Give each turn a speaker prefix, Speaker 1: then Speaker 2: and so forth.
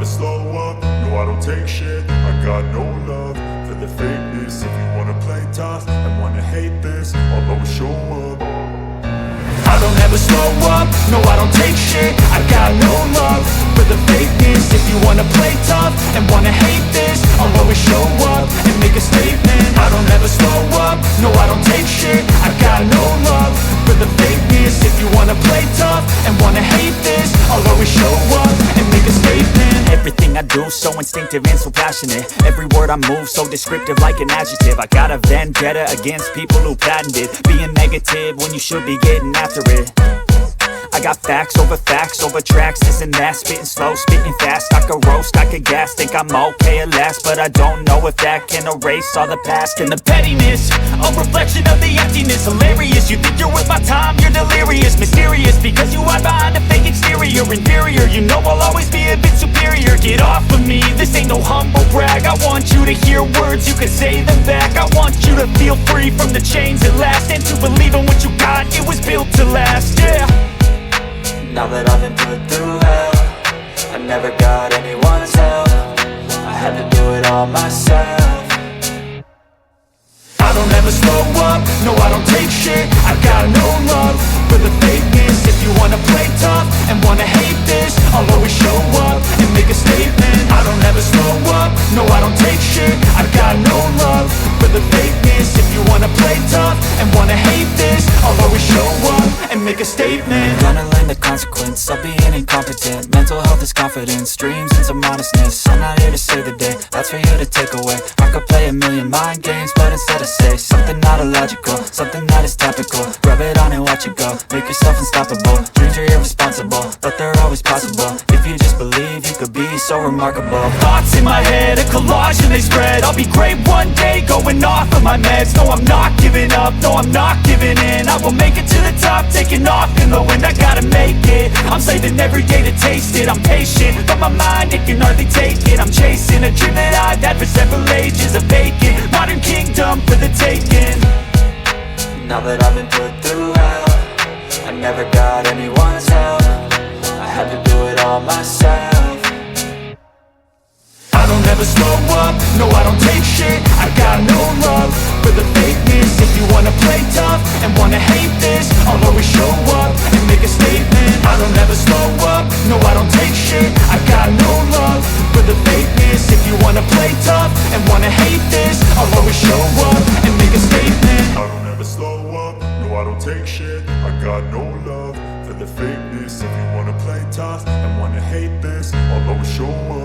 Speaker 1: never slow up, no I don't take shit. I got no love for the fakeness. If you wanna play tough and wanna hate this, I'll always show up. I don't ever slow up, no I don't take shit. I got no love for the fakeness. If you wanna play tough and wanna hate this, I'll always show up and make a statement. I don't ever slow up, no I don't take shit. I got no love for the fakeness. If you wanna play tough and wanna hate this, I'll always show up and make a statement.
Speaker 2: Everything I do so instinctive and so passionate. Every word I move so descriptive like an adjective. I got a vendetta against people who patented being negative when you should be getting after it. I got facts over tracks, this and that. Spitting slow, spitting fast. I could roast, I could gas. Think I'm okay at last, but I don't know if that can erase all the past. And the pettiness, a reflection of the emptiness. Hilarious, you think you're worth my time, you're delirious. Mysterious, because you hide behind a fake exterior. Inferior, you know I'll always be a bit superior. Get off of me, this ain't no humble brag. I want you to hear words, you can say them back. I want you to feel free from the chains at last, and to believe in what you got, it was built to last, yeah.
Speaker 3: Now that I've been put through hell, I never got anyone's help. I had to do it all myself.
Speaker 1: I don't ever slow up, no I don't take shit. I got no love for the fakeness. If you wanna play tough and wanna hate this, I'll always show up and make a statement. I don't ever slow up, no I don't take shit. I got no love for the fakeness. If you wanna play tough and wanna hate this, I'll always show up and make a statement.
Speaker 3: Gonna learn the consequence of being incompetent. Mental health is confidence, dreams and some modestness. I'm not here to save the day, that's for you to take away. I could play a million mind games, but instead I say something not illogical, something that is topical. Rub it on and watch it go, make yourself unstoppable. Dreams are irresponsible, but they're always possible. If you just believe, you could be so remarkable.
Speaker 2: Thoughts in my head, a collage and they spread. I'll be great one day, going off of my meds. No, I'm not giving up, no, I'm not giving in. I will make it to the top, taking off in the wind. I gotta make it, I'm saving every day to taste it. I'm patient, but my mind, it can hardly take it. I'm chasing a dream that I've had for several ages. A vacant, modern kingdom for the taking.
Speaker 3: Now that I've been put through hell, I never got anyone's help. I had to do it all myself.
Speaker 1: I don't ever slow up, no I don't take shit. I got no love for the fakeness. If you wanna play tough and wanna hate this, I'll always show up and make a statement. I don't ever slow up, no I don't take shit. I got no love for the fakeness. If you wanna play tough and wanna hate this, I'll always show up and make a statement. I don't ever slow up, no I don't take shit. I got no love for the fakeness. If you wanna play tough and wanna hate this, I'll always show up